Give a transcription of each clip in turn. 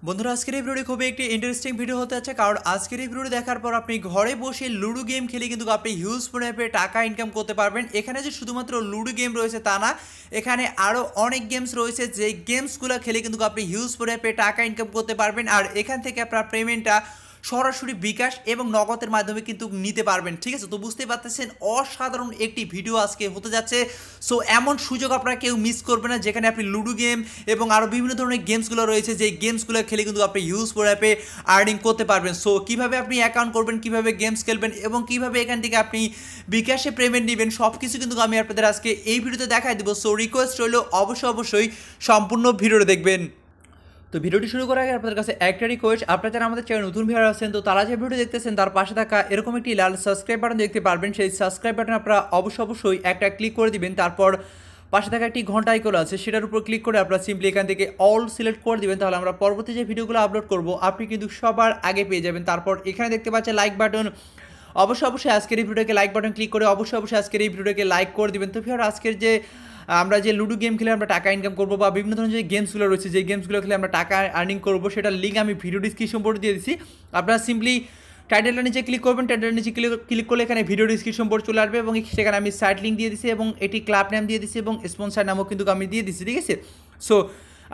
বন্ধুরা আজকের এই ভিডিওটি খুবই একটি ইন্টারেস্টিং ভিডিও হতে যাচ্ছে, কারণ আজকের এই ভিডিওটি দেখার পর আপনি ঘরে বসে লুডো গেম খেলে কিন্তু আপনি হিউজ পরিমাণে টাকা ইনকাম করতে পারবেন। এখানে যে শুধুমাত্র লুডো গেম রয়েছে তা না, এখানে আরও অনেক গেমস রয়েছে, যে গেমসগুলো খেলে কিন্তু আপনি হিউজ পরিমাণে টাকা ইনকাম করতে পারবেন। আর এখান থেকে আপনার পেমেন্টটা সরাসরি বিকাশ এবং নগদের মাধ্যমে কিন্তু নিতে পারবেন। ঠিক আছে, তো বুঝতেই পারতেছেন অসাধারণ একটি ভিডিও আজকে হতে যাচ্ছে। সো এমন সুযোগ আপনারা কেউ মিস করবে না, যেখানে আপনি লুডো গেম এবং আরও বিভিন্ন ধরনের গেমসগুলো রয়েছে, যে গেমসগুলো খেলে কিন্তু আপনি হিউজ পরিমাণে আর্নিং করতে পারবেন। সো কীভাবে আপনি অ্যাকাউন্ট করবেন, কীভাবে গেমস খেলবেন এবং কীভাবে এখান থেকে আপনি বিকাশে পেমেন্ট নেবেন, সব কিছু কিন্তু আমি আপনাদের আজকে এই ভিডিওতে দেখাই দেবো। সো রিকোয়েস্ট রইল অবশ্যই সম্পূর্ণ ভিডিওটা দেখবেন। তো ভিডিওটি শুরু করার আগে আপনাদের কাছে একটা রিকোয়েস্ট, আপনারা যারা আমাদের চ্যানেল নতুন ভিউয়ার আছেন, তো তারা যে ভিডিও দেখতেছেন তার পাশে থাকা এরকম একটি লাল সাবস্ক্রাইব বাটন দেখতে পারবেন। সেই সাবস্ক্রাইব বাটন আপনারা অবশ্যই একটা ক্লিক করে দিবেন। তারপর পাশে থাকা একটি ঘন্টা আইকন আছে, সেটার উপর ক্লিক করে আপনারা সিম্পলি এখান থেকে অল সিলেক্ট করে দিবেন। তাহলে আমরা পরবর্তী যে ভিডিওগুলো আপলোড করব আপনি কিন্তু সবার আগে পেয়ে যাবেন। তারপর এখানে দেখতে পাচ্ছেন লাইক বাটন, অবশ্যই আজকের এই ভিডিওকে লাইক বাটন ক্লিক করে অবশ্যই আজকের এই ভিডিওকে লাইক করে দিবেন। তো ভিউয়ার আজকের যে আমরা যে লুডো গেম খেলে আমরা টাকা ইনকাম করবো, বা বিভিন্ন ধরনের যে গেমসগুলো রয়েছে, যে গেমসগুলো খেলে আমরা টাকা আর্নিং করবো, সেটার লিঙ্ক আমি ভিডিও ডিসক্রিপশন বোর্ডে দিয়ে দিচ্ছি। আপনারা সিম্পলি টাইটেলটা নিচে ক্লিক করবেন, টাইটেলের নিচে ক্লিক করলে এখানে ভিডিও ডিসক্রিপশন বোর্ড চলে আসবে এবং সেখানে আমি সাইট লিঙ্ক দিয়ে দিচ্ছি এবং এটি ক্লাব নাম দিয়ে দিচ্ছি এবং স্পন্সর নামও কিন্তু আমি দিয়ে দিচ্ছি। ঠিক আছে, সো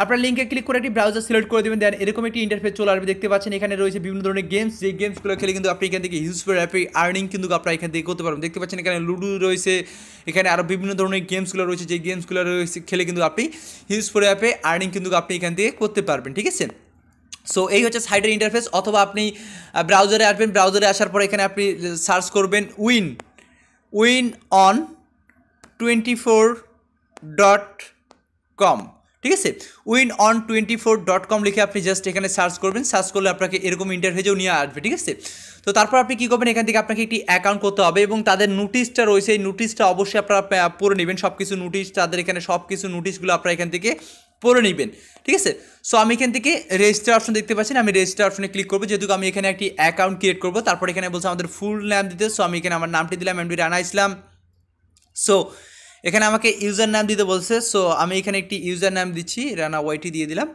আপনার লিঙ্কে ক্লিক করে একটি ব্রাউজার সিলেক্ট করে দেবেন, দেন এরকম একটি ইন্টারফেস চলে আসবে। দেখতে পাচ্ছেন এখানে রয়েছে বিভিন্ন ধরনের গেমস, যে গেমসগুলো খেলে কিন্তু আপনি এখান থেকে হিউজ পরিমাণে আর্নিং কিন্তু আপনারা এখান থেকে করতে পারবেন। দেখতে পাচ্ছেন এখানে লুডো রয়েছে, এখানে আরও বিভিন্ন ধরনের গেমসগুলো রয়েছে, যে গেমসগুলো রয়েছে খেলে কিন্তু আপনি হিউজ পরিমাণে আর্নিং কিন্তু আপনি এখান থেকে করতে পারবেন। ঠিক আছে, সো এই হচ্ছে সাইটের ইন্টারফেস। অথবা আপনি ব্রাউজারে আসবেন, ব্রাউজারে আসার পর এখানে আপনি সার্চ করবেন উইন অন 24.com। ঠিক আছে, win-on24.com লিখে আপনি জাস্ট এখানে সার্চ করবেন। সার্চ করলে আপনাকে এরকম ইন্টারফেসেও নিয়ে আসবে। ঠিক আছে, তো তারপর আপনি কী করবেন, এখান থেকে আপনাকে একটি অ্যাকাউন্ট করতে হবে এবং তাদের নোটিশটা রয়েছে, এই নোটিশটা অবশ্যই আপনারা পড়ে নেবেন। সব কিছু নোটিশ, তাদের এখানে সব কিছু নোটিশগুলো আপনারা এখান থেকে পড়ে নেবেন। ঠিক আছে, সো আমি এখান থেকে রেজিস্টার অপশন দেখতে পাচ্ছেন, আমি রেজিস্টার অপশনে ক্লিক করবো, যেহেতু আমি এখানে একটি অ্যাকাউন্ট ক্রিয়েট করবো। তারপর এখানে বলছে আমাদের ফুল নাম দিতে, সো আমি এখানে আমার নামটি দিলাম, এমডি রানা ইসলাম। সো এখানে আমাকে ইউজার নাম দিতে বলছে, সো আমি এখানে একটি ইউজার নাম দিচ্ছি, রানা ওয়াইটি দিয়ে দিলাম।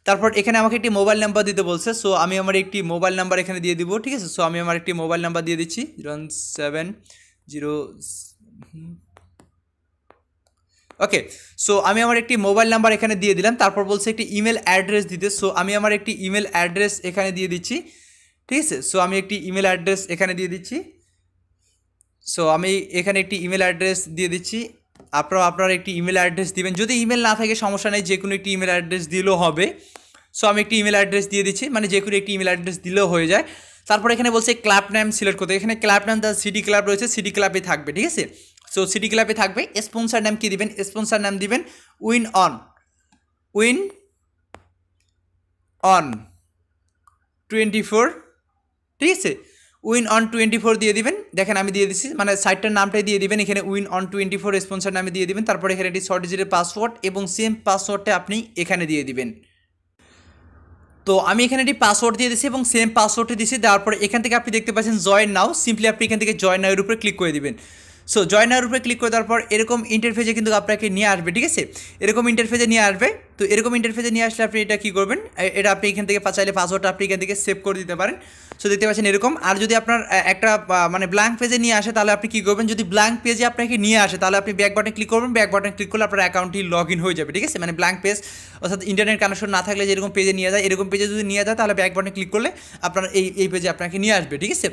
তারপর এখানে আমাকে একটি মোবাইল নাম্বার দিতে বলছে, সো আমি আমার একটি মোবাইল নাম্বার এখানে দিয়ে দিব। ঠিক আছে, সো আমি আমার একটি মোবাইল নাম্বার দিয়ে দিচ্ছি 070। ওকে, সো আমি আমার একটি মোবাইল নাম্বার এখানে দিয়ে দিলাম। তারপর বলছে একটি ইমেল অ্যাড্রেস দিতে, সো আমি আমার একটি ইমেল অ্যাড্রেস এখানে দিয়ে দিচ্ছি। ঠিক আছে, সো আমি একটি ইমেল অ্যাড্রেস এখানে দিয়ে দিচ্ছি। সো আমি এখানে একটি ইমেল অ্যাড্রেস দিয়ে দিচ্ছি। আপনারা একটি ইমেল অ্যাড্রেস দিবেন, যদি ইমেল না থাকে সমস্যা নেই, যে কোনো একটি ইমেল অ্যাড্রেস দিলেও হবে। সো আমি একটি ইমেল অ্যাড্রেস দিয়ে দিচ্ছি, মানে যে কোনো একটি ইমেল অ্যাড্রেস দিলেও হয়ে যায়। তারপর এখানে বলছে ক্লাব নাম সিলেক্ট করতে, এখানে ক্লাব নাম তার সিটি ক্লাব রয়েছে, সিটি ক্লাবে থাকবে। ঠিক আছে, সো সিটি ক্লাবে থাকবে। স্পন্সর নাম কী দিবেন, স্পন্সর নাম দিবেন উইন অন 24। ঠিক আছে, win-on24 দিয়ে দিবেন। দেখেন আমি দিয়ে দিচ্ছি, মানে সাইটটার নামটাই দিয়ে দিবেন, এখানে win-on24 স্পন্সর নামে দিয়ে দিবেন। তারপরে এখানে একটি শর্ট ডিজিটের পাসওয়ার্ড এবং সেম পাসওয়ার্ডটা আপনি এখানে দিয়ে দিবেন। তো আমি এখানে একটি পাসওয়ার্ড দিয়ে দিচ্ছি এবং সেম পাসওয়ার্ডটি দিচ্ছি। দেওয়ার পরে এখান থেকে আপনি দেখতে পাচ্ছেন জয়েন নাও, সিম্পলি আপনি এখান থেকে জয়েন নাও এর উপরে ক্লিক করে দিবেন। সো জয়েন নাও এর উপরে ক্লিক করে দেওয়ার পর এরকম ইন্টারফেসে কিন্তু আপনাকে নিয়ে আসবে। ঠিক আছে, এরকম ইন্টারফেসে নিয়ে আসবে। তো এরকম ইন্টারফেসে নিয়ে আসলে আপনি এটা কী করবেন, এটা আপনি এখান থেকে চাইলে পাসওয়ার্ডটা আপনি এখান থেকে সেভ করে দিতে পারেন। সো দেখতে পাচ্ছেন এরকম। আর যদি আপনার একটা মানে ব্ল্যাঙ্ক পেজে নিয়ে আসে, তাহলে আপনি কী করবেন, যদি ব্ল্যাঙ্ক পেজে আপনাকে নিয়ে আসে তাহলে আপনি ব্যাক বাটনে ক্লিক করবেন, ব্যাক বাটনে ক্লিক করলে আপনার অ্যাকাউন্টটি লগ ইন হয়ে যাবে। ঠিক আছে, মানে ব্ল্যাঙ্ক পেজ অর্থাৎ ইন্টারনেট কানেকশন না থাকলে যেরকম পেজে নিয়ে যায়, এরকম পেজে যদি নিয়ে যায় তাহলে ব্যাক বাটনে ক্লিক করলে আপনার এই পেজে আপনাকে নিয়ে আসবে। ঠিক আছে,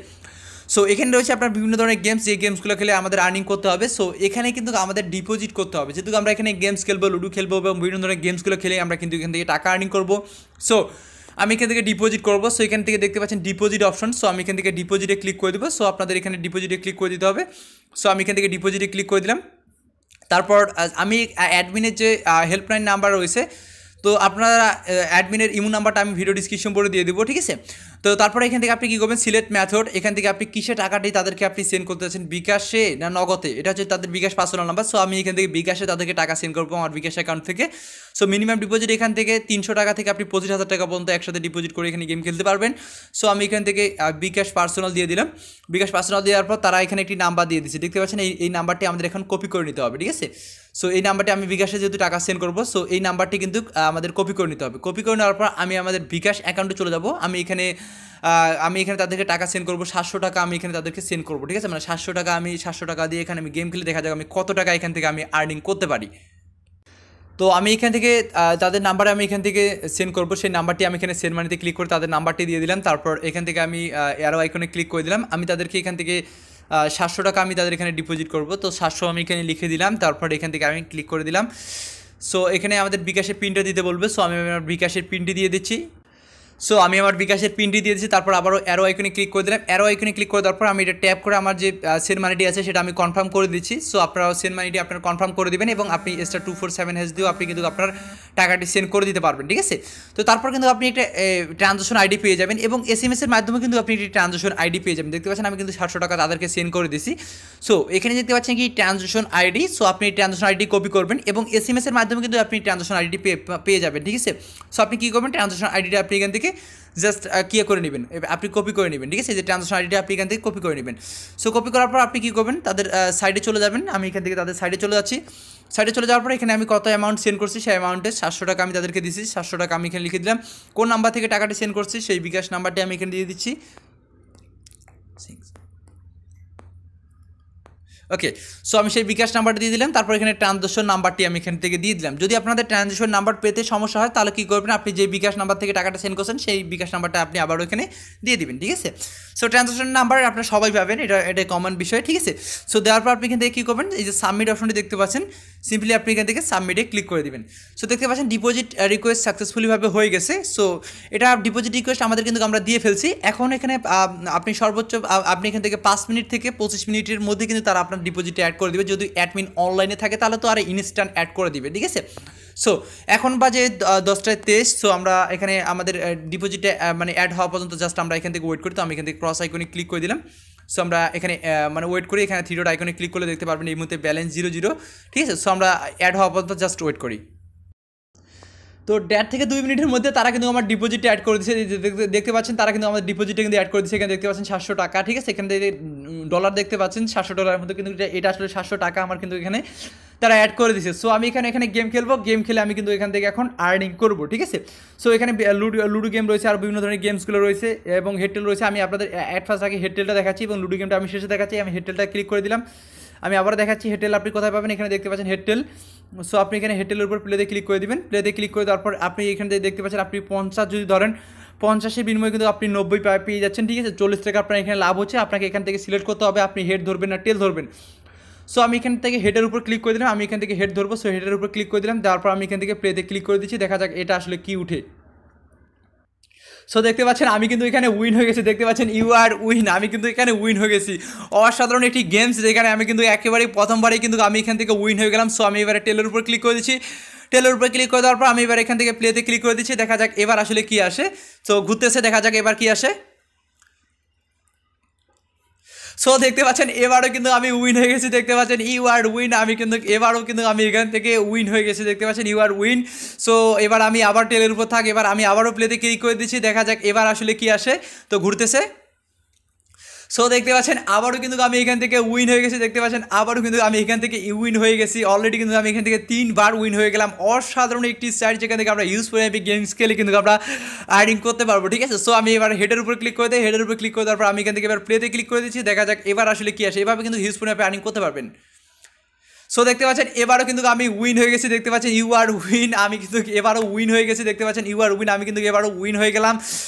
সো এখানে রয়েছে আপনার বিভিন্ন ধরনের গেমস, যে গেমসগুলো খেলে আমাদের আর্নিং করতে হবে। সো এখানে কিন্তু আমাদের ডিপোজিট করতে হবে, যেহেতু আমরা এখানে গেমস খেলবো, লুডো খেলবো এবং বিভিন্ন ধরনের গেমসগুলো খেলে আমরা কিন্তু এখান থেকে টাকা আর্নিং করবো। সো আমি এখান থেকে ডিপোজিট করবো। সো এখান থেকে দেখতে পাচ্ছেন ডিপোজিট অপশন, সো আমি এখান থেকে ডিপোজিটে ক্লিক করে দেবো। সো আপনাদের এখানে ডিপোজিটে ক্লিক করে দিতে হবে। সো আমি এখান থেকে ডিপোজিটে ক্লিক করে দিলাম। তারপর আমি অ্যাডমিনের যে হেল্পলাইন নাম্বার রয়েছে, তো আপনারা অ্যাডমিনের ইমো নাম্বারটা আমি ভিডিও ডিসক্রিপশন করে দিয়ে দেবো। ঠিক আছে, তো তারপরে এখান থেকে আপনি কী করবেন, সিলেক্ট মেথড, এখান থেকে আপনি কিসে টাকাটি তাদেরকে আপনি সেন্ড করতে চাচ্ছেন, বিকাশে না নগদে, এটা হচ্ছে তাদের বিকাশ পার্সোনাল নাম্বার। সো আমি এখান থেকে বিকাশে তাদেরকে টাকা সেন্ড করবো আমার বিকাশ অ্যাকাউন্ট থেকে। সো মিনিমাম ডিপোজিট এখান থেকে 300 টাকা থেকে আপনি 25,000 টাকা পর্যন্ত একসাথে ডিপোজিট করে এখানে গেম খেলতে পারবেন। সো আমি এখান থেকে বিকাশ পার্সোনাল দিয়ে দিলাম। বিকাশ পার্সোনাল দেওয়ার পর তারা এখানে একটি নাম্বার দিয়ে দিচ্ছে, দেখতে পাচ্ছেন এই নাম্বারটি আমাদের এখন কপি করে নিতে হবে। ঠিক আছে, সো এই নাম্বারটি আমি বিকাশে যেহেতু টাকা সেন্ড করবো, সো এই নাম্বারটি কিন্তু আমাদের কপি করে নিতে হবে। কপি করে নেওয়ার পর আমি আমাদের বিকাশ অ্যাকাউন্টে চলে যাব। আমি এখানে তাদেরকে টাকা সেন্ড করবো 700 টাকা, আমি এখানে তাদেরকে সেন্ড করবো, ঠিক আছে। মানে 700 টাকা, আমি 700 টাকা দিয়ে এখানে আমি গেম খেলে দেখা যাক আমি কত টাকা এখান থেকে আমি আর্নিং করতে পারি। তো আমি এখান থেকে তাদের নাম্বারে আমি এখান থেকে সেন্ড করবো, সেই নাম্বারটি আমি এখানে সেন্ড মানিতে ক্লিক করে তাদের নাম্বারটি দিয়ে দিলাম। তারপর এখান থেকে আমি অ্যারো আইকনে ক্লিক করে দিলাম। আমি তাদেরকে এখান থেকে 700 টাকা আমি তাদের এখানে ডিপোজিট করব। তো 700 আমি এখানে লিখে দিলাম, তারপর এখান থেকে আমি ক্লিক করে দিলাম। সো এখানে আমাদের বিকাশের পিনটা দিতে বলবে, সো আমি আমার বিকাশের পিনটি দিয়ে দিচ্ছি। সো আমি আমার বিকাশের পিনটি দিয়ে দিচ্ছি, তারপর আবারও অ্যারো আইকনে ক্লিক করে দিলাম। অ্যারো আইকনে ক্লিক করে দেওয়ার পর আমি এটা ট্যাপ করে আমার যে সেন্ড মানিটি আছে সেটা আমি কনফার্ম করে দিচ্ছি। সো আপনারাও সেন্ড মানিটি আপনারা কনফার্ম করে দিবেন এবং আপনি *247# দিয়েও আপনি কিন্তু আপনার টাকাটি সেন্ড করে দিতে পারবেন, ঠিক আছে। তো তারপর কিন্তু আপনি একটা ট্রানজাকশন আইডি পেয়ে যাবেন এবং SMS-এর মাধ্যমে কিন্তু আপনি একটি ট্রানজাকশন আইডি পেয়ে যাবেন। দেখতে পাচ্ছেন আমি কিন্তু 700 টাকা তাদেরকে সেন্ড করে দিছি। সো এখানে দেখতে পাচ্ছেন কি ট্রানজাকশন আইডি। সো আপনি ট্রানজাকশন আইডি কপি করবেন এবং SMS-এর মাধ্যমে কিন্তু আপনি ট্রানজাকশন আইডি পেয়ে যাবেন, ঠিক আছে। সো আপনি কী করবেন, ট্রানজাকশন আইডিটা আপনি এখান থেকে জাস্ট করে নেবেন, আপনি কপি করে নেবেন, ঠিক আছে। যে ট্রানজাকশন আইডিটা আপনি এখান থেকে কপি করে নেবেন। সো কপি করার পর আপনি কী করবেন, তাদের সাইডে চলে যাবেন। আমি এখান থেকে তাদের সাইডে চলে যাচ্ছি। সাইডে চলে যাওয়ার পর এখানে আমি কত অ্যামাউন্ট সেন্ড করছি সেই অ্যামাউন্টে 700 টাকা আমি তাদেরকে দিচ্ছি। 700 টাকা আমি এখানে লিখে দিলাম। কোন নাম্বার থেকে টাকাটি সেন্ড করছি সেই বিকাশ নাম্বারটি আমি এখানে দিয়ে দিচ্ছি। ওকে, সো আমি সেই বিকাশ নাম্বারটা দিয়ে দিলাম। তারপর এখানে ট্রানজাকশন নাম্বারটি আমি এখান থেকে দিয়ে দিলাম। যদি আপনাদের ট্রানজাকশন নাম্বার পেতে সমস্যা হয় তাহলে কী করবেন, আপনি যে বিকাশ নাম্বার থেকে টাকাটা সেন্ড করছেন সেই বিকাশ নাম্বারটা আপনি আবারও এখানে দিয়ে দিবেন, ঠিক আছে। সো ট্রানজাকশন নাম্বার আপনারা সবাই পাবেন, এটা কমন বিষয়, ঠিক আছে। সো দেওয়ার পর আপনি এখান থেকে কী করবেন, এই যে সাবমিট অপশনটি দেখতে পাচ্ছেন, সিম্পলি আপনি এখান থেকে সাবমিটে ক্লিক করে দিবেন। সো দেখতে পাচ্ছেন ডিপোজিট রিকোয়েস্ট সাকসেসফুলিভাবে হয়ে গেছে। সো এটা ডিপোজিট রিকোয়েস্ট আমাদের কিন্তু আমরা দিয়ে ফেলছি। এখন এখানে আপনি সর্বোচ্চ আপনি এখান থেকে 5 মিনিট থেকে 25 মিনিটের মধ্যে কিন্তু তারা আপনার ডিপোজিটে অ্যাড করে দেবে। যদি অ্যাডমিন অনলাইনে থাকে তাহলে তো আর ইনস্ট্যান্ট অ্যাড করে দিবে, ঠিক আছে। সো এখন বাজে 10:23। সো আমরা এখানে আমাদের ডিপোজিটে মানে অ্যাড হওয়া পর্যন্ত জাস্ট আমরা এখান থেকে ওয়েট করি। তো আমি এখান থেকে ক্রস আইকনে ক্লিক করে দিলাম। সো আমরা এখানে মানে ওয়েট করি, এখানে 3 ডট আইকনে ক্লিক করলে দেখতে পারবেন এই মুহূর্তে ব্যালেন্স 0, ঠিক আছে। সো আমরা অ্যাড হওয়া পর্যন্ত জাস্ট ওয়েট করি। তো 1.5 থেকে 2 মিনিটের মধ্যে তারা কিন্তু আমার ডিপোজিটে অ্যাড করে দিচ্ছে। দেখতে পাচ্ছেন তারা কিন্তু আমাদের ডিপোজিটে কিন্তু অ্যাড করে দিচ্ছে। এখানে দেখতে পাচ্ছেন 700 টাকা, ঠিক আছে। এখান থেকে ডলার দেখতে পাচ্ছেন $700 মধ্যে কিন্তু এটা আসলে 700 টাকা আমার কিন্তু এখানে তারা অ্যাড করে দিচ্ছে। সো আমি এখানে গেম খেলবো, গেম খেলে আমি কিন্তু এখান থেকে এখন আর্নিং করবো, ঠিক আছে। সো এখানে লুডো গেম রয়েছে আর বিভিন্ন ধরনের গেমসগুলো রয়েছে এবং হেডটেল রয়েছে। আমি আপনাদের অ্যাড ফার্স্ট আগে হেডটেলটা দেখাচ্ছি এবং লুডো গেমটা আমি শেষে দেখাচ্ছি। আমি হেডটেলটা ক্লিক করে দিলাম। আমি আবার দেখাচ্ছি হেডটেল আপনি কোথায় পাবেন, এখানে দেখতে পাচ্ছেন হেডটেল। সো আপনি এখানে হেডটেলের উপর প্লেতে ক্লিক করে দিবেন। প্লেতে ক্লিক করে দেওয়ার পর আপনি এখানে দেখতে পাচ্ছেন আপনি 50 যদি ধরেন 50-এর বিনিময়ে কিন্তু আপনি 90 পেয়ে যাচ্ছেন, ঠিক আছে। 40 টাকা আপনার এখানে লাভ হচ্ছে। আপনাকে এখান থেকে সিলেক্ট করতে হবে আপনি হেড ধরবেন না টেল ধরবেন। সো আমি এখান থেকে হেডের উপর ক্লিক করে দিলাম। আমি এখান থেকে হেড ধরবো, সো হেডের উপর ক্লিক করে দিলাম। তারপর আমি এখান থেকে প্লেতে ক্লিক করে দিচ্ছি, দেখা যাক এটা আসলে কি উঠে। সো দেখতে পাচ্ছেন আমি কিন্তু এখানে উইন হয়ে গেছি। দেখতে পাচ্ছেন ইউ আর উইন, আমি কিন্তু এখানে উইন হয়ে গেছি। অসাধারণ একটি গেমস যেখানে আমি কিন্তু একেবারেই প্রথমবারেই কিন্তু আমি এখান থেকে উইন হয়ে গেলাম। সো আমি এবারে টেলের উপর ক্লিক করে দিচ্ছি। টেলের উপর ক্লিক করে দেওয়ার পর আমি এবার এখান থেকে প্লেতে ক্লিক করে দিচ্ছি, দেখা যাক এবার আসলে কি আসে। সো ঘুরতেছে, দেখা যাক এবার কি আসে। সো দেখতে পাচ্ছেন এবারও কিন্তু আমি উইন হয়ে গেছি। দেখতে পাচ্ছেন ইউ আর উইন, আমি কিন্তু এবারও কিন্তু আমি এখান থেকে উইন হয়ে গেছি। দেখতে পাচ্ছেন ইউ আর উইন। সো এবার আমি আবার টেলের উপর থাক, এবার আমি আবারও প্লেতে ক্লিক করে দিচ্ছি, দেখা যাক এবার আসলে কি আসে। তো ঘুরতেছে। সো দেখতে পাচ্ছেন আবারও কিন্তু আমি এখান থেকে উইন হয়ে গেছি। দেখতে পাচ্ছেন আবারও কিন্তু আমি এখান থেকে উইন হয়ে গেছি। অলরেডি কিন্তু আমি এখান থেকে 3 বার উইন হয়ে গেলাম। অসাধারণ একটি সাইট যেখান থেকে আমরা ইউজ করে গেমস খেলে কিন্তু আমরা আর্নিং করতে পারবো, ঠিক আছে। সো আমি এবার হেডের উপর ক্লিক করে দিই। হেডের উপর ক্লিক করে দেওয়ার পর আমি এখান থেকে এবার প্লেতে ক্লিক করে দিচ্ছি, দেখা যাক এবার আসলে কি আসে। এভাবে কিন্তু হিউজ পরিমাণে আর্নিং করতে পারবেন। সো দেখতে পাচ্ছেন এবারও কিন্তু আমি উইন হয়ে গেছি। দেখতে পাচ্ছেন ইউ আর উইন, আমি কিন্তু এবারও উইন হয়ে গেছি। দেখতে পাচ্ছেন ইউ আর উইন, আমি কিন্তু এবারও উইন হয়ে গেলাম।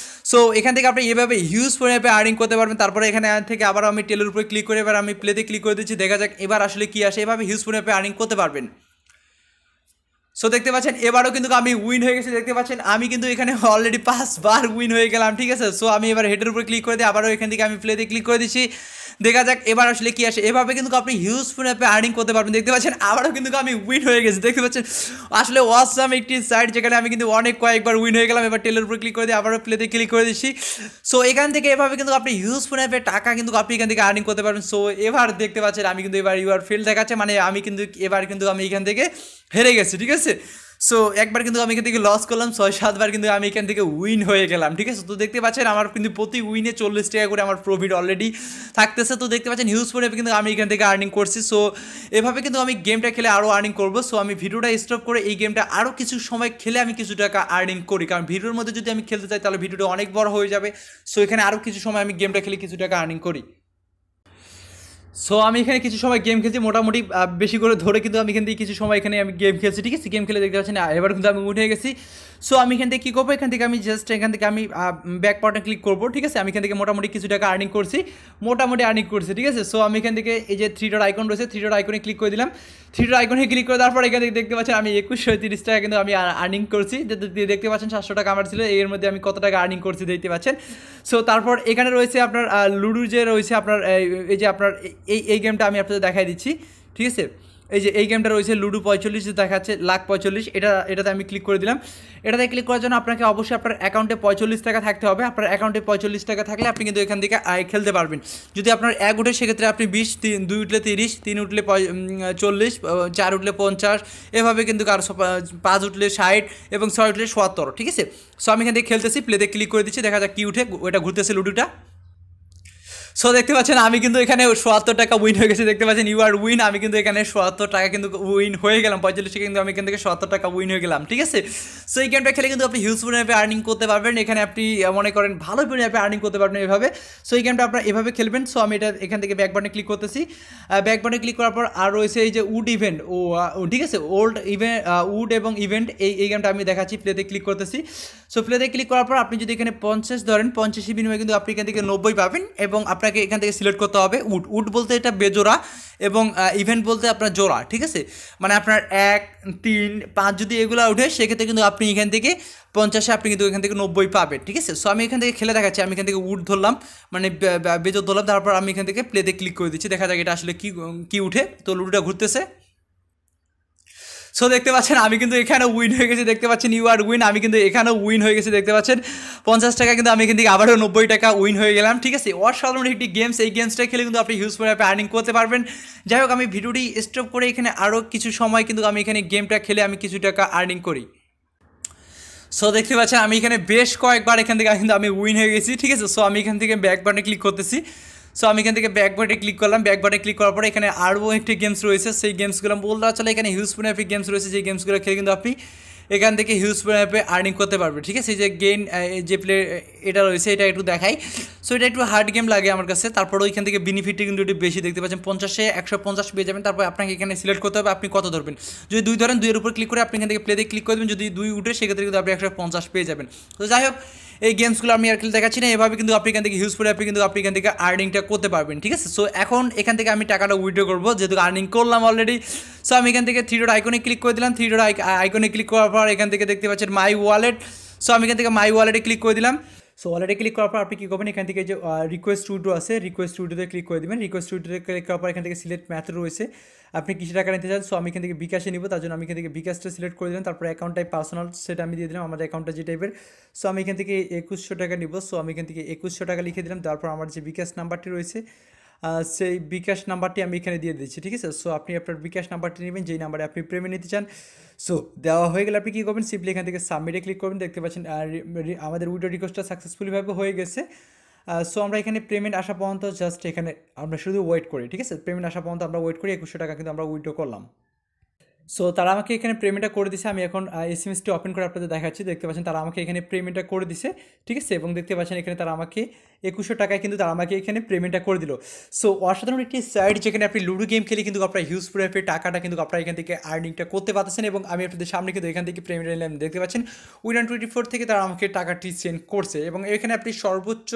সো এখান থেকে আপনি এভাবে হিউজ পরিমাণে আর্নিং করতে পারবেন। তারপরে এখানে থেকে আবারও আমি টেলের উপরে ক্লিক করে এবার আমি প্লেতে ক্লিক করে দিচ্ছি, দেখা যাক এবার আসলে কি আসে। এভাবে হিউজ পরিমাণে আর্নিং করতে পারবেন। সো দেখতে পাচ্ছেন এবারও কিন্তু আমি উইন হয়ে গেছি। দেখতে পাচ্ছেন আমি কিন্তু এখানে অলরেডি 5 বার উইন হয়ে গেলাম, ঠিক আছে। সো আমি এবার হেডের উপর ক্লিক করে দিই, আবারও এখান থেকে আমি প্লেতে ক্লিক করে দিচ্ছি, দেখা যাক এবার আসলে কি আসে। এভাবে কিন্তু আপনি হিউজ পরিমাণে আর্নিং করতে পারবেন। দেখতে পাচ্ছেন আবারও কিন্তু আমি উইন হয়ে গেছি। দেখতে পাচ্ছেন আসলে অসাম একটি সাইট যেখানে আমি কিন্তু কয়েকবার উইন হয়ে গেলাম। এবার টেলের উপর ক্লিক করে দিই, আবারও প্লেতে ক্লিক করে দিচ্ছি। সো এখান থেকে এভাবে কিন্তু আপনি হিউজ পরিমাণে টাকা কিন্তু আপনি এখান থেকে আর্নিং করতে পারবেন। সো এবার দেখতে পাচ্ছেন আমি কিন্তু এবার ইউআর ফেল দেখাচ্ছে, মানে আমি কিন্তু এবার কিন্তু আমি এখান থেকে হেরে গেছি, ঠিক আছে। সো একবার কিন্তু আমি এখান থেকে লস করলাম, 6-7 বার কিন্তু আমি এখান থেকে উইন হয়ে গেলাম, ঠিক আছে। তো দেখতে পাচ্ছেন আমার কিন্তু প্রতি উইনে 40 টাকা করে আমার প্রফিট অলরেডি থাকতেছে। তো দেখতে পাচ্ছেন হিউজ পরিমাণে কিন্তু আমি এখান থেকে আর্নিং করছি। সো এভাবে কিন্তু আমি গেমটা খেলে আরও আর্নিং করবো। সো আমি ভিডিওটা স্টপ করে এই গেমটা আরও কিছু সময় খেলে আমি কিছু টাকা আর্নিং করি, কারণ ভিডিওর মধ্যে যদি আমি খেলতে চাই তাহলে ভিডিওটা অনেক বড় হয়ে যাবে। সো এখানে আরও কিছু সময় আমি গেমটা খেলে কিছু টাকা আর্নিং করি। সো আমি এখানে কিছু সময় গেম খেলছি, মোটামুটি বেশি করে ধরে কিন্তু আমি এখান থেকে কিছু সময় এখানে আমি গেম খেলছি, ঠিক আছে। গেম খেলে দেখতে পাচ্ছি না, এবার কিন্তু আমি উঠে গেছি। সো আমি এখান থেকে কী করবো, এখান থেকে আমি জাস্ট এখান থেকে আমি ব্যাক বাটনে ক্লিক করবো, ঠিক আছে। আমি এখান থেকে মোটামুটি কিছু টাকা আর্নিং করছি, মোটামুটি আর্নিং করছি, ঠিক আছে। সো আমি এখান থেকে এই যে 3 ডট আইকন রয়েছে, 3 ডট আইকনে ক্লিক করে দিলাম। 3 ডট আইকনে ক্লিক করে দেওয়ার পর এখান থেকে দেখতে পাচ্ছেন আমি 2130 টাকা কিন্তু আমি আর্নিং করছি। দেখতে পাচ্ছেন 700 টাকা আমার ছিল, এর মধ্যে আমি কত টাকা আর্নিং করছি দেখতে পাচ্ছেন। সো তারপর এখানে রয়েছে আপনার লুডু যে রয়েছে আপনার এই যে আপনার এই গেমটা আমি আপনাদের দেখাই দিচ্ছি, ঠিক আছে। এই যে এই গেমটা রয়েছে লুডু 45 দেখাচ্ছে $1,45, এটাতে আমি ক্লিক করে দিলাম। এটাতে ক্লিক করার জন্য আপনাকে অবশ্যই আপনার অ্যাকাউন্টে 45 টাকা থাকতে হবে। আপনার অ্যাকাউন্টে 45 টাকা থাকলে আপনি কিন্তু এখান থেকে খেলতে পারবেন। যদি আপনার 1 উঠে সেক্ষেত্রে আপনি 20, 2 উঠলে 30, 3 উঠলে 40, 4 উঠলে 50, এভাবে কিন্তু কার 5 উঠলে 60 এবং 6 উঠলে 70, ঠিক আছে। সো আমি এখান থেকে খেলতেছি, প্লেতে ক্লিক করে দিচ্ছি, দেখা যাক কি উঠে। ওটা ঘুরতেছে লুডুটা। সো দেখতে পাচ্ছেন আমি কিন্তু এখানে 77 টাকা উইন হয়ে গেছে, দেখতে পাচ্ছেন ইউ আর উইন। আমি কিন্তু এখানে 77 টাকা কিন্তু উইন হয়ে গেলাম, 45 টাকা কিন্তু আমি এখান থেকে 77 টাকা উইন হয়ে গেলাম, ঠিক আছে। সো এই গেমটা খেলে কিন্তু আপনি হিউজ পরিমাণে আর্নিং করতে পারবেন। এখানে আপনি মনে করেন ভালো পরিমাণে আর্নিং করতে পারবেন এভাবে। সো এই গেমটা আপনারা এভাবে খেলবেন। সো আমি এটা এখান থেকে ব্যাক বাটনে ক্লিক করতেছি। ব্যাক বাটনে ক্লিক করার পর আর রয়েছে এই যে উড ইভেন্ট, ঠিক আছে, ওল্ড ইভেন্ট, উড এবং ইভেন্ট, এই গেমটা আমি দেখাচ্ছি। প্লেতে ক্লিক করতেছি। সো প্লেতে ক্লিক করার পর আপনি যদি এখানে 50 ধরেন, 50 বিনিময়ে কিন্তু আপনি এখান থেকে 90 পাবেন, এবং আপনাকে এখান থেকে সিলেক্ট করতে হবে উড। উড বলতে এটা বেজোড়া, এবং ইভেন্ট বলতে আপনার জোড়া, ঠিক আছে। মানে আপনার 1, 3, 5 যদি এগুলো উঠে সেক্ষেত্রে কিন্তু আপনি এখান থেকে 50-এ আপনি কিন্তু এখান থেকে 90 পাবেন, ঠিক আছে। সো আমি এখান থেকে খেলে দেখাচ্ছি। আমি এখান থেকে উড ধরলাম, মানে বেজোর ধরলাম, তারপর আমি এখান থেকে প্লেতে ক্লিক করে দিচ্ছি, দেখা যাক এটা আসলে কি উঠে। তো লুডোটা ঘুরতেছে। সো দেখতে পাচ্ছেন আমি কিন্তু এখানে উইন হয়ে গেছি, দেখতে পাচ্ছেন ইউ আর উইন। আমি কিন্তু এখানেও উইন হয়ে গেছি, দেখতে পাচ্ছেন 50 টাকা কিন্তু আমি এখান থেকে আবারও 90 টাকা উইন হয়ে গেলাম, ঠিক আছে। অসাধারণ একটি গেমস, এই গেমসটা খেলে কিন্তু আপনি হিউজ পরিমাণে আর্নিং করতে পারবেন। যাই হোক, আমি ভিডিওটি স্টপ করে এখানে আরও কিছু সময় কিন্তু আমি এখানে গেমটা খেলে আমি কিছু টাকা আর্নিং করি। সো দেখতে পাচ্ছেন আমি এখানে বেশ কয়েকবার এখান থেকে কিন্তু আমি উইন হয়ে গেছি, ঠিক আছে। সো আমি এখান থেকে ব্যাক বাটনে ক্লিক করতেছি। সো আমি এখান থেকে ব্যাক বাটনে ক্লিক করলাম। ব্যাক বাটনে ক্লিক করার পরে এখানে আরও একটি গেমস রয়েছে, সেই গেমসগুলো বলতে আসলে এখানে হিউজ পরিমাণে গেমস রয়েছে, যে গেমসগুলো খেলে কিন্তু আপনি এখান থেকে হিউজ পরিমাণে আর্নিং করতে পারবে, ঠিক আছে। এই যে গেইন যে প্লে এটা রয়েছে, এটা একটু দেখাই। সো এটা একটু হার্ড গেম লাগে আমার কাছে, তারপরে ওইখান থেকে বেনিফিটটা কিন্তু একটু বেশি, দেখতে পাচ্ছেন 50-এ 150 পেয়ে যাবেন। তারপর আপনাকে এখানে সিলেক্ট করতে হবে আপনি কত ধরবেন। যদি 2 ধরেন, 2 এর উপর ক্লিক করে আপনি এখান থেকে প্লেতে ক্লিক করে দেবেন, যদি 2 উঠে সেক্ষেত্রে কিন্তু আপনি 150 পেয়ে যাবেন। তো যাই হোক, এই গেমসগুলো আমি আর খেলে দেখাচ্ছি না, এভাবে কিন্তু আপনি এখান থেকে হিউজ করে কিন্তু আপনি এখান থেকে আর্নিংটা করতে পারবেন, ঠিক আছে। সো এখন এখান থেকে আমি টাকাটা উইথড্র করবো, যেহেতু আর্নিং করলাম অলরেডি। সো আমি এখান থেকে 3 ডট আইকনে ক্লিক করে দিলাম। 3 ডট আইকনে ক্লিক করার পর এখান থেকে দেখতে পাচ্ছেন মাই ওয়ালেট। সো আমি এখান থেকে মাই ওয়ালেটে ক্লিক করে দিলাম। সো ওয়ালেটে ক্লিক করার পর আপনি কী করবেন, এখান থেকে যে রিকোয়েস্ট টুডো আছে, রিকোয়েস্ট টুডোতে ক্লিক করে দেবেন। রিকোয়েস্ট টুডোতে ক্লিক করার পর এখান থেকে সিলেক্ট ম্যাথড রয়েছে, আপনি কিছু টাকা নিতে চান। সো আমি এখান থেকে বিকাশে নিব, তার জন্য আমি এখান থেকে বিকাশটা সিলেক্ট করে দিলাম। তারপর অ্যাকাউন্ট টাইপ পার্সোনাল, সেটা আমি দিয়ে দিলাম আমাদের অ্যাকাউন্টটা যে টাইপের। সো আমি এখান থেকে 2100 টাকা নিব। সো আমি এখান থেকে 2100 টাকা লিখে দিলাম। তারপর আমার যে বিকাশ নাম্বারটি রয়েছে, সেই বিকাশ নাম্বারটি আমি এখানে দিয়ে দিচ্ছি, ঠিক আছে। সো আপনি আপনার বিকাশ নাম্বারটি নেবেন যেই নাম্বারে আপনি পেমেন্ট নিতে চান। সো দেওয়া হয়ে গেলে আপনি কী করবেন, সিম্পলি এখান থেকে সাবমিটে ক্লিক করবেন। দেখতে পাচ্ছেন আমাদের উইড্রো রিকোয়েস্টটা সাকসেসফুলিভাবে হয়ে গেছে। সো আমরা এখানে পেমেন্ট আসা পর্যন্ত জাস্ট এখানে আমরা শুধু ওয়েট করি, ঠিক আছে। পেমেন্ট আসা পর্যন্ত আমরা ওয়েট করি। 2100 টাকা কিন্তু আমরা উইড্রো করলাম। সো তারা আমাকে এখানে পেমেন্টটা করে দিছে। আমি এখন এসএমএসটি ওপেন করে আপনাদের দেখাচ্ছি। দেখতে পাচ্ছেন তারা আমাকে এখানে পেমেন্টটা করে দিছে, ঠিক আছে। এবং দেখতে পাচ্ছেন এখানে তারা আমাকে 2100 টাকায় কিন্তু তারা আমাকে এখানে পেমেন্টটা করে দিল। সো অসাধারণ একটি সাইট, যেখানে আপনি লুডো গেম খেলে কিন্তু আপনার হিউজ পরিমাণে টাকাটা কিন্তু আপনারা এখান থেকে আর্নিংটা করতে পারতেছেন। এবং আমি আপনাদের সামনে কিন্তু এখান থেকে পেমেন্ট নিলাম, দেখতে পাচ্ছেন 124 থেকে তারা আমাকে টাকাটি সেন্ড করছে। এবং এখানে আপনি সর্বোচ্চ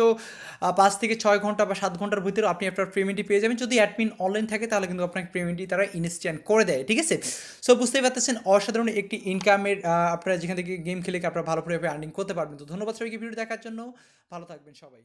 5 থেকে 6 ঘন্টা বা 7 ঘন্টার ভিতরে আপনি আপনার পেমেন্টটি পেয়ে যাবেন। যদি অ্যাডমিন অনলাইন থাকে তাহলে কিন্তু আপনার পেমেন্টটি তারা ইনস্ট্যান্ট করে দেয়, ঠিক আছে। সো বুঝতেই পারতেছেন অসাধারণ একটি ইনকামের আপনারা যেখান থেকে গেম খেলে আপনারা ভালো পরিমাণে আর্নিং করতে পারবেন। তো ধন্যবাদ সবাইকে ভিডিও দেখার জন্য, ভালো থাকবেন সবাই।